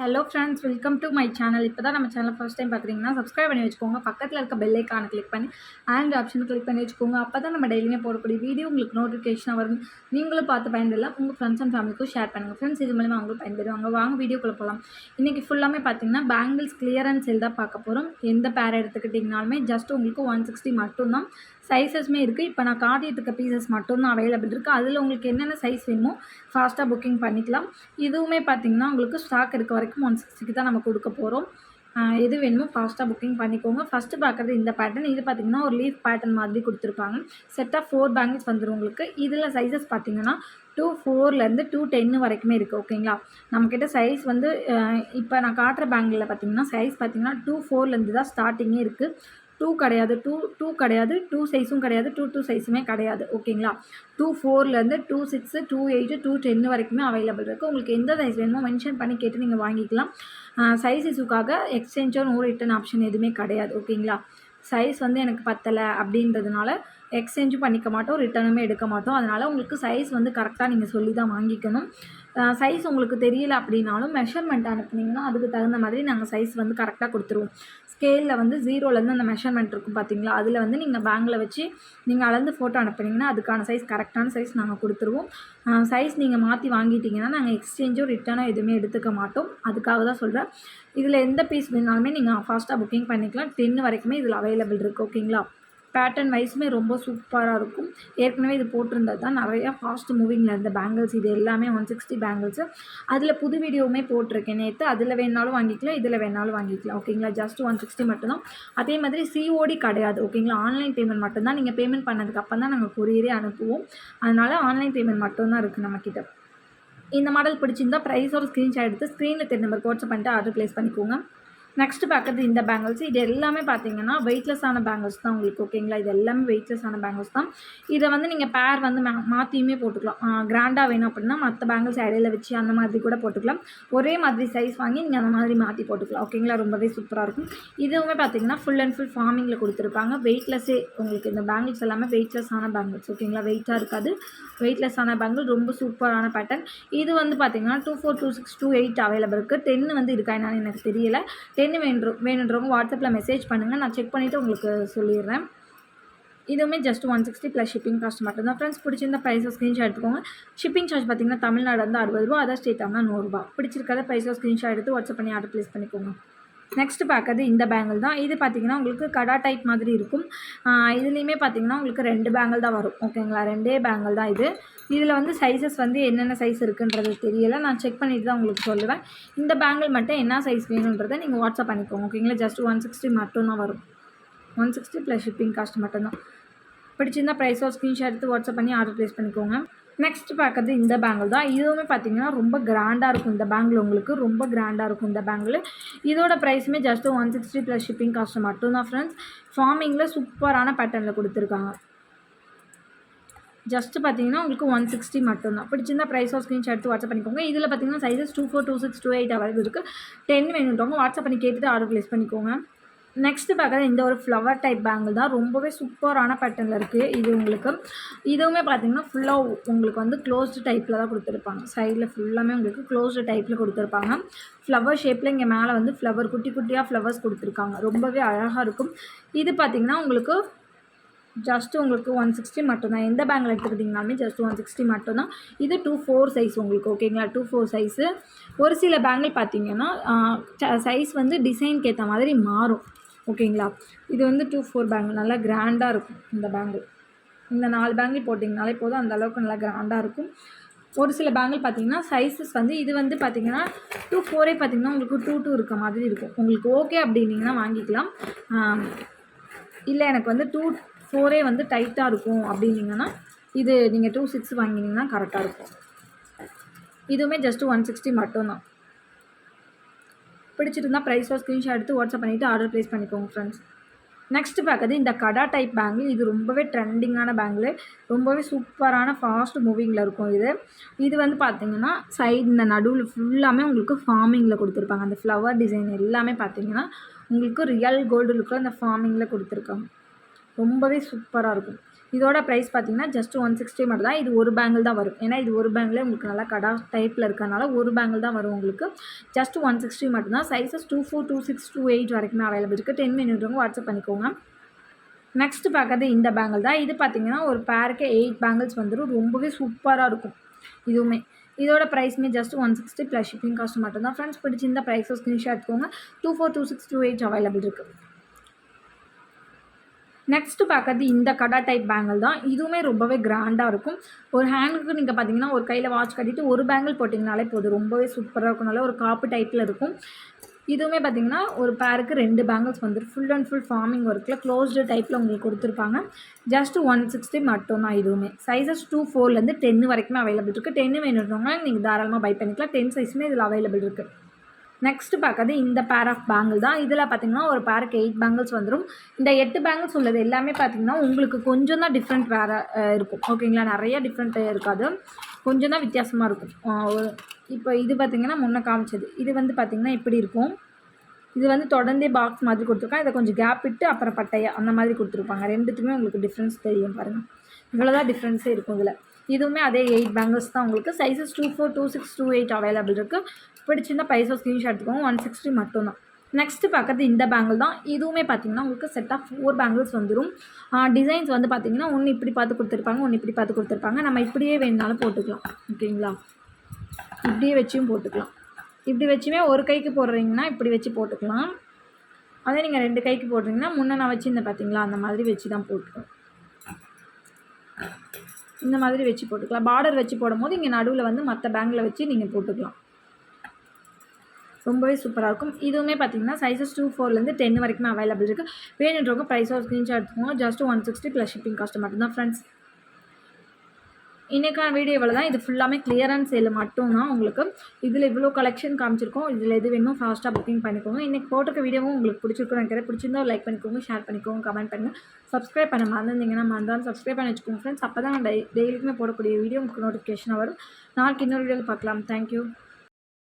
Hello friends, welcome to my channel. இப்போ தான் நம்ம சேனல் ஃபர்ஸ்ட் டைம் பார்க்குறீங்கன்னா சப்ஸ்கிரைப் பண்ணி வச்சுக்கோங்க. பக்கத்தில் இருக்க பெல் ஐக்கானை கிளிக் பண்ணி ஆண்ட் ஆப்ஷன் கிளிக் பண்ணி வச்சுக்கோங்க. அப்போ தான் நம்ம டெய்லியுமே போடக்கூடிய வீடியோ உங்களுக்கு நோட்டிஃபிகேஷனாக வரும். நீங்களும் பார்த்து பயன்பெறலாம். உங்கள் ஃப்ரெண்ட்ஸ் அண்ட் ஃபேமிலிக்கும் ஷேர் பண்ணுங்கள். ஃப்ரெண்ட்ஸ், இது மூலமாக அவங்களும் பயன்பெறுவாங்க. வாங்க வீடியோக்குள்ளே போகலாம். இன்றைக்கி ஃபுல்லாமே பார்த்தீங்கன்னா பேங்கிள்ஸ் கிளியரன்ஸ் சேல் தான் பார்க்க போகிறோம். எந்த பேர் எடுத்துக்கிட்டிங்கனாலுமே ஜஸ்ட் உங்களுக்கு 160 மட்டும்தான். சைஸஸ்மே இருக்குது. இப்போ நான் காட்டிகிட்டு இருக்க பீசஸ் மட்டும்தான் அவைலபிள் இருக்குது. அதில் உங்களுக்கு என்னென்ன சைஸ் வேணுமோ ஃபாஸ்ட்டாக புக்கிங் பண்ணிக்கலாம். இதுவுமே பார்த்திங்கன்னா உங்களுக்கு ஸ்டாக் இருக்க வரைக்கும் 160க்கு தான் நம்ம கொடுக்க போகிறோம். எது வேணுமோ ஃபாஸ்ட்டாக புக்கிங் பண்ணிக்கோங்க. ஃபஸ்ட்டு பார்க்குறது இந்த பேட்டர்ன். இது பார்த்திங்கன்னா ஒரு லீஃப் பேட்டர்ன் மாதிரி கொடுத்துருப்பாங்க. செட் ஆஃப் 4 பேங்கிள்ஸ் வந்துடும் உங்களுக்கு. இதில் சைஸஸ் பார்த்திங்கன்னா 2-4லேருந்து 2-10 வரைக்குமே இருக்குது. ஓகேங்களா, நம்மக்கிட்ட சைஸ் வந்து இப்போ நான் காட்டுற பேங்கிளில் பார்த்திங்கன்னா சைஸ் பார்த்திங்கன்னா 2-4லேருந்து தான் ஸ்டார்டிங்கே இருக்குது. 2 கிடையாது, 2 கிடையாது, 2 சைஸும் கிடையாது, 2 சைஸுமே கிடையாது. ஓகேங்களா, 2-4லேருந்து 2-6, 2-8, 2-10 வரைக்குமே அவைலபிள் இருக்குது. உங்களுக்கு எந்த சைஸ் வேணுமோ மென்ஷன் பண்ணி கேட்டு நீங்கள் வாங்கிக்கலாம். சைஸ் இஷ்யூக்காக எக்ஸ்சேஞ்சோ நோ ரிட்டன் ஆப்ஷன் எதுவுமே கிடையாது. ஓகேங்களா, சைஸ் வந்து எனக்கு பத்தலை அப்படின்றதுனால எக்ஸ்சேஞ்சும் பண்ணிக்க மாட்டோம், ரிட்டனுமே எடுக்க மாட்டோம். அதனால் உங்களுக்கு சைஸ் வந்து கரெக்டாக நீங்கள் சொல்லி தான் வாங்கிக்கணும். சைஸ் உங்களுக்கு தெரியல அப்படின்னாலும் மெஷர்மெண்ட் அனுப்புனீங்கன்னா அதுக்கு தகுந்த மாதிரி நாங்கள் சைஸ் வந்து கரெக்டாக கொடுத்துருவோம். ஸ்கேலில் வந்து 0லேருந்து அந்த மெஷர்மெண்ட் இருக்கும் பார்த்தீங்களா, அதில் வந்து நீங்கள் பேங்கில் வச்சு நீங்கள் அளந்து ஃபோட்டோ அனுப்புனீங்கன்னா அதுக்கான சைஸ் கரெக்டான சைஸ் நாங்கள் கொடுத்துருவோம். சைஸ் நீங்கள் மாற்றி வாங்கிட்டீங்கன்னா நாங்கள் எக்ஸ்சேஞ்சோ ரிட்டனோ எதுவுமே எடுத்துக்க மாட்டோம். அதுக்காக தான் சொல்கிறேன். இதில் எந்த பீஸ் வேணாலுமே நீங்கள் ஃபாஸ்ட்டாக புக்கிங் பண்ணிக்கலாம். 10 வரைக்குமே இதில் அவைலபிள் இருக்குது. ஓகேங்களா, பேட்டர்ன் வைஸுமே ரொம்ப சூப்பராக இருக்கும். ஏற்கனவே இது போட்டிருந்தது தான் நிறையா ஃபாஸ்ட் மூவிங்கில் இருந்த பேங்கிள்ஸ். இது எல்லாமே 160 பேங்கிள்ஸு. அதில் புது வீடியோவுமே போட்டிருக்கேன் நேற்று. அதில் வேணாலும் வாங்கிக்கலாம், இதில் வேணாலும் வாங்கிக்கலாம். ஓகேங்களா, ஜஸ்ட் 160 மட்டும்தான். அதே மாதிரி சிஓடி கிடையாது. ஓகேங்களா, ஆன்லைன் பேமெண்ட் மட்டும்தான். நீங்கள் பேமெண்ட் பண்ணதுக்கு அப்புறம் தான் நாங்கள் கொரியரே அனுப்புவோம். அதனால் ஆன்லைன் பேமெண்ட் மட்டும்தான் இருக்குது நம்மக்கிட்ட. இந்த மாடல் பிடிச்சிருந்தா ப்ரைஸோட ஸ்க்ரீன்ஷாட் எடுத்து ஸ்க்ரீனில் 10 நம்பருக்கு வாட்ஸ்அப் பண்ணிட்டு ஆர்டர் ப்ளேஸ் பண்ணிக்கோங்க. நெக்ஸ்ட்டு பார்க்குறது இந்த பேங்கிள்ஸ். இது எல்லாமே பார்த்தீங்கன்னா வெயிட்லெஸ்ஸான பேங்கிள்ஸ் தான் உங்களுக்கு. ஓகேங்களா, இது எல்லாமே வெயிட்லெஸ்ஸான பேங்கிள்ஸ் தான். இதை வந்து நீங்கள் பேர் வந்து மாற்றியுமே போட்டுக்கலாம். கிராண்டாக வேணும் அப்படின்னா மற்ற பேங்கிள்ஸ் இடையில வச்சு அந்த மாதிரி கூட போட்டுக்கலாம். ஒரே மாதிரி சைஸ் வாங்கி நீங்கள் அந்த மாதிரி மாற்றி போட்டுக்கலாம். ஓகேங்களா, ரொம்பவே சூப்பராக இருக்கும். இதுவுமே பார்த்தீங்கன்னா ஃபுல் அண்ட் ஃபுல் ஃபார்மிங்கில் கொடுத்துருப்பாங்க. வெயிட்லெஸ்ஸே உங்களுக்கு இந்த பேங்கிள்ஸ் எல்லாமே வெயிட்லெஸ்ஸான பேங்கிள்ஸ். ஓகேங்களா, வெயிட்டாக இருக்காது, வெயிட்லெஸ்ஸான பேங்கிள். ரொம்ப சூப்பரான பேட்டர்ன். இது வந்து பார்த்தீங்கன்னா 2-4, 2-6, 2-8 அவைலபிள் இருக்குது. 10 வந்து இருக்கா என்னன்னு எனக்கு தெரியலை. 10 வேணுன்றவங்க வாட்ஸ்அப்பில் மெசேஜ் பண்ணுங்கள். நான் செக் பண்ணிவிட்டு உங்களுக்கு சொல்லிடுறேன். இதுவுமே ஜஸ்ட் 160 ப்ளஸ் ஷிப்பிங் காஸ்ட் மட்டும்தான். ஃப்ரெண்ட்ஸ், பிடிச்சிருந்த ப்ரைஸை ஸ்க்ரீன்ஷாட் எடுத்துக்கோங்க. ஷிப்பிங் சார்ஜ் பார்த்தீங்கன்னா தமிழ்நாடு வந்து 60 ரூபா, அதர் ஸ்டேட் ஆனால் 100 ரூபா. பிடிச்சிருக்காத ப்ரைஸை ஸ்க்ரீன்ஷாட் எடுத்து வாட்ஸ்அப் பண்ணி ஆர்டர் ப்ளேஸ் பண்ணிக்கோங்க. நெக்ஸ்ட்டு பார்க்குறது இந்த பேங்கிள் தான். இது பார்த்திங்கன்னா உங்களுக்கு கடா டைப் மாதிரி இருக்கும். இதுலேயுமே பார்த்திங்கன்னா உங்களுக்கு 2 பேங்கிள் தான் வரும். ஓகேங்களா, 2 பேங்கிள் தான் இது. இதில் வந்து சைஸஸ் வந்து என்னென்ன சைஸ் இருக்குன்றது தெரியலை. நான் செக் பண்ணிவிட்டு தான் உங்களுக்கு சொல்லுவேன். இந்த பேங்கிள் மட்டும் என்ன சைஸ் வேணுன்றதை நீங்கள் வாட்ஸ்அப் பண்ணிக்கோங்க. ஓகேங்களா, ஜஸ்ட் 160 மட்டும்தான் வரும். 160 ப்ளஸ் ஷிப்பிங் காஸ்ட் மட்டும்தான். பிடிச்சிருந்தா ப்ரைஸோ ஸ்க்ரீன்ஷாட் எடுத்து வாட்ஸ்அப் பண்ணி ஆர்டர் ப்ளேஸ் பண்ணிக்கோங்க. நெக்ஸ்ட் பார்க்குறது இந்த பேங்கிள் தான். இதுவுமே பார்த்திங்கன்னா ரொம்ப கிராண்டாக இருக்கும். இந்த பேங்கிள் உங்களுக்கு ரொம்ப கிராண்டாக இருக்கும் இந்த பேங்கிள். இதோட ப்ரைஸுமே ஜஸ்ட் 160 ப்ளஸ் ஷிப்பிங் காஸ்ட் மட்டும்தான். ஃப்ரெண்ட்ஸ், ஃபார்மிங்கில் சூப்பரான பேட்டர்னில் கொடுத்துருக்காங்க. ஜஸ்ட்டு பார்த்தீங்கன்னா உங்களுக்கு 160 மட்டும்தான். பிடிச்சிருந்தா ப்ரைஸோ ஸ்க்ரீன்ஷாட் எடுத்து வாட்ஸ்அப் பண்ணிக்கோங்க. இதில் பார்த்தீங்கன்னா சைஸஸ் 2-4, 2-6, 2-8 அவைலபிள் இருக்குது. 10 வேணுன்றவங்க வாட்ஸ்அப் பண்ணி கேட்டுட்டு ஆர்டர் ப்ளேஸ் பண்ணிக்கோங்க. நெக்ஸ்ட்டு பார்க்குறது இந்த ஒரு ஃப்ளவர் டைப் பேங்கிள் தான். ரொம்பவே சூப்பரான பேட்டர்னில் இருக்குது இது உங்களுக்கு. இதுவுமே பார்த்திங்கன்னா ஃபுல்லாக உங்களுக்கு வந்து க்ளோஸ்டு டைப்பில் தான் கொடுத்துருப்பாங்க. சைடில் ஃபுல்லாமே உங்களுக்கு க்ளோஸ்டு டைப்பில் கொடுத்துருப்பாங்க. ஃப்ளவர் ஷேப்பில் இங்கே மேலே வந்து ஃப்ளவர் குட்டி குட்டியாக ஃப்ளவர்ஸ் கொடுத்துருக்காங்க. ரொம்பவே அழகாக இருக்கும். இது பார்த்திங்கன்னா உங்களுக்கு ஜஸ்ட்டு உங்களுக்கு 160 மட்டும்தான். எந்த பேங்கில் எடுத்துக்கிட்டிங்கனாலுமே ஜஸ்ட் 160 மட்டும்தான். இது 2-4 சைஸ் உங்களுக்கு. ஓகேங்களா, 2-4 சைஸு. ஒரு சில பேங்கிள் பார்த்திங்கன்னா சைஸ் வந்து டிசைனுக்கு ஏற்ற மாதிரி மாறும். ஓகேங்களா, இது வந்து 2-4 பேங்கிள் நல்லா கிராண்டாக இருக்கும். இந்த பேங்கிள் இந்த 4 பேங்கிள் போட்டிங்கனாலே போதும், அந்தளவுக்கு நல்லா கிராண்டாக இருக்கும். ஒரு சில பேங்கிள் பார்த்திங்கன்னா சைஸஸ் வந்து இது வந்து பார்த்திங்கன்னா 2-4 பார்த்திங்கன்னா உங்களுக்கு 2-2 இருக்க மாதிரி இருக்கும். உங்களுக்கு ஓகே அப்படின்னிங்கன்னா வாங்கிக்கலாம். இல்லை எனக்கு வந்து 2-4 வந்து டைட்டாக இருக்கும் அப்படின்னிங்கன்னா இது நீங்கள் 2-6 வாங்கினீங்கன்னா கரெக்டாக இருக்கும். இதுவுமே ஜஸ்ட்டு 160 மட்டும்தான். பிடிச்சிருந்தா ப்ரைஸோ ஸ்க்ரீன்ஷாட் எடுத்து வாட்ஸ்அப் பண்ணிவிட்டு ஆர்டர் ப்ளேஸ் பண்ணிக்கோங்க. ஃப்ரெண்ட்ஸ், நெக்ஸ்ட்டு பார்க்குறது இந்த கடா டைப் பேங்கிள். இது ரொம்பவே ட்ரெண்டிங்கான பேங்கிள். ரொம்பவே சூப்பரான ஃபாஸ்ட் மூவிங்கில் இருக்கும் இது. இது வந்து பார்த்திங்கன்னா சைடு இந்த நடுவில் ஃபுல்லாமே உங்களுக்கு ஃபார்மிங்கில் கொடுத்துருப்பாங்க. அந்த ஃப்ளவர் டிசைன் எல்லாமே பார்த்திங்கன்னா உங்களுக்கு ரியல் கோல்டு லுக்கில் அந்த ஃபார்மிங்கில் கொடுத்துருக்காங்க. ரொம்பவே சூப்பராக இருக்கும். இதோட ப்ரைஸ் பார்த்தீங்கன்னா ஜஸ்ட் 160 மட்டும் தான். இது ஒரு பேங்கிள் தான் வரும். ஏன்னா இது ஒரு பேங்கிலே உங்களுக்கு நல்லா கடா டைப்பில் இருக்கறனால ஒரு பேங்கிள் தான் வரும் உங்களுக்கு. ஜஸ்ட் 160 மட்டும் தான். சைஸஸ் 24, 26, 28 வரைக்குமே அவைலபிள் இருக்குது. 10 வேணுன்றவங்க வாட்ஸ்அப் பண்ணிக்கோங்க. நெக்ஸ்ட் பார்க்குறது இந்த பேங்கிள் தான். இது பார்த்தீங்கன்னா ஒரு பேருக்கு 8 பேங்கிள்ஸ் வந்துடும். ரொம்பவே சூப்பராக இருக்கும் இதுவுமே. இதோட ப்ரைஸுமே ஜஸ்ட் 160 ப்ளஸ் ஷிப்பிங் காஸ்ட் மட்டும் தான். ஃப்ரெண்ட்ஸ் பிடிச்சிருந்த ப்ரைஸை ஸ்க்ரீன்ஷாட் எடுத்துக்கோங்க. 24, 26, 28 அவைலபிள் இருக்குது. நெக்ஸ்ட்டு பார்க்குறது இந்த கடா டைப் பேங்கிள் தான். இதுவுமே ரொம்பவே கிராண்டாக இருக்கும். ஒரு ஹேண்டுக்கு நீங்கள் பார்த்தீங்கன்னா ஒரு கையில் வாட்ச் கட்டிட்டு ஒரு பேங்கிள் போட்டிங்கனாலே போதும். ரொம்பவே சூப்பராக இருக்கும். நல்ல ஒரு காப்பு டைப்பில் இருக்கும். இதுவுமே பார்த்தீங்கன்னா ஒரு பேருக்கு 2 பேங்கிள்ஸ் வந்துடும். ஃபுல் அண்ட் ஃபுல் ஃபார்மிங் ஒர்க்கில் க்ளோஸ்டு டைப்பில் உங்களுக்கு கொடுத்துருப்பாங்க. ஜஸ்ட் 160 மட்டும் தான் இதுவுமே. சைஸஸ் 2, 4லேருந்து 10 வரைக்குமே அவைலபிள் இருக்குது. 10 வேணுன்றவங்க நீங்கள் தாராளமாக பை பண்ணிக்கலாம். 10 சைஸுமே இதில் அவைலபிள் இருக்குது. நெக்ஸ்ட்டு பார்க்குறது இந்த பேர் ஆஃப் பேங்கிள் தான். இதில் பார்த்திங்கன்னா ஒரு பேருக்கு 8 பேங்கிள்ஸ் வந்துடும். இந்த 8 பேங்கிள்ஸ் உள்ளது எல்லாமே பார்த்திங்கன்னா உங்களுக்கு கொஞ்சம் தான் டிஃப்ரெண்ட் வேறு இருக்கும். ஓகேங்களா, நிறைய டிஃப்ரெண்ட் இருக்காது. கொஞ்சம் தான் வித்தியாசமாக இருக்கும். இப்போ இது பார்த்திங்கன்னா முன்ன காமிச்சது. இது வந்து பார்த்திங்கன்னா இப்படி இருக்கும். இது வந்து தொடர்ந்தே பாக்ஸ் மாதிரி கொடுத்துருக்காங்க. இதை கொஞ்சம் கேப் விட்டு அப்புறம் பட்டையாக அந்த மாதிரி கொடுத்துருப்பாங்க. ரெண்டுத்துக்குமே உங்களுக்கு டிஃப்ரென்ஸ் தெரியும் பாருங்கள். இவ்வளோ தான் டிஃப்ரென்ஸே இருக்கும் இதில். இதுவுமே அதே 8 பேங்கிள்ஸ் தான் உங்களுக்கு. சைஸஸ் 24, 26, 28 அவைலபிள் இருக்குது. பிடிச்சிருந்தா ப்ரைஸை ஸ்க்ரீன்ஷாட் எடுத்துக்கோங்க. 160 மட்டும் தான். நெக்ஸ்ட்டு பார்க்குறது இந்த பேங்கிள் தான். இதுவுமே பார்த்திங்கன்னா உங்களுக்கு செட் ஆஃப் 4 பேங்கிள்ஸ் வந்துடும். டிசைன்ஸ் வந்து பார்த்திங்கன்னா ஒன்று இப்படி பார்த்து கொடுத்துருப்பாங்க, ஒன்று இப்படி பார்த்து கொடுத்துருப்பாங்க. நம்ம இப்படியே வேணுனாலும் போட்டுக்கலாம். ஓகேங்களா, இப்படியே வச்சும் போட்டுக்கலாம். இப்படி வச்சுமே ஒரு கைக்கு போடுறீங்கன்னா இப்படி வச்சு போட்டுக்கலாம். அதே நீங்கள் 2 கைக்கு போடுறீங்கன்னா முன்னே நான் வச்சுருந்தேன் பார்த்தீங்களா, அந்த மாதிரி வச்சு தான் போட்டுக்கலாம். இந்த மாதிரி வச்சு போட்டுக்கலாம். பார்டர் வச்சு போடும்போது இங்கே நடுவில் வந்து மற்ற பேங்கில் வச்சு நீங்கள் போட்டுக்கலாம். ரொம்பவே சூப்பராக இருக்கும். இதுவுமே பார்த்தீங்கன்னா சைஸஸ் 2, 4லேருந்து 10 வரைக்குமே அவைலபிள் இருக்குது. வேணுன்றவங்க ப்ரைஸாக ஸ்க்ரீன்ஷாட் எடுத்துக்கோங்க. ஜஸ்ட் 160 ப்ளஸ் ஷிப்பிங் காஸ்ட் மட்டும்தான். ஃப்ரெண்ட்ஸ், இன்றைக்கான வீடியோ இவ்வளோ தான். இது ஃபுல்லாமே கிளியரன்ஸ் சேல் மட்டும்தான் உங்களுக்கு. இதில் இவ்வளோ கலெக்ஷன் காமிச்சிருக்கோம். இதில் எது வேணும் ஃபாஸ்ட்டாக புக்கிங் பண்ணிக்கோங்க. இன்றைக்கி போட்டிருக்க வீடியோவும் உங்களுக்கு பிடிச்சிருக்குன்னு நினைக்கிறேன். பிடிச்சிருந்தா லைக் பண்ணிக்கோங்க, ஷேர் பண்ணிக்கோங்க, கமெண்ட் பண்ணுங்கள். சப்ஸ்கிரைப் பண்ண மறந்துருந்தீங்கன்னா மறந்தாலும் சப்ஸ்கிரைப் பண்ணி வச்சுக்கோங்க ஃப்ரெண்ட்ஸ். அப்போ தான் நான் டெய்லிக்குமே போடக்கூடிய வீடியோ உங்களுக்கு நோட்டிஃபிகேஷனாக வரும். நாளைக்கு இன்னொரு வீடியோவில் பார்க்கலாம். தேங்க்யூ.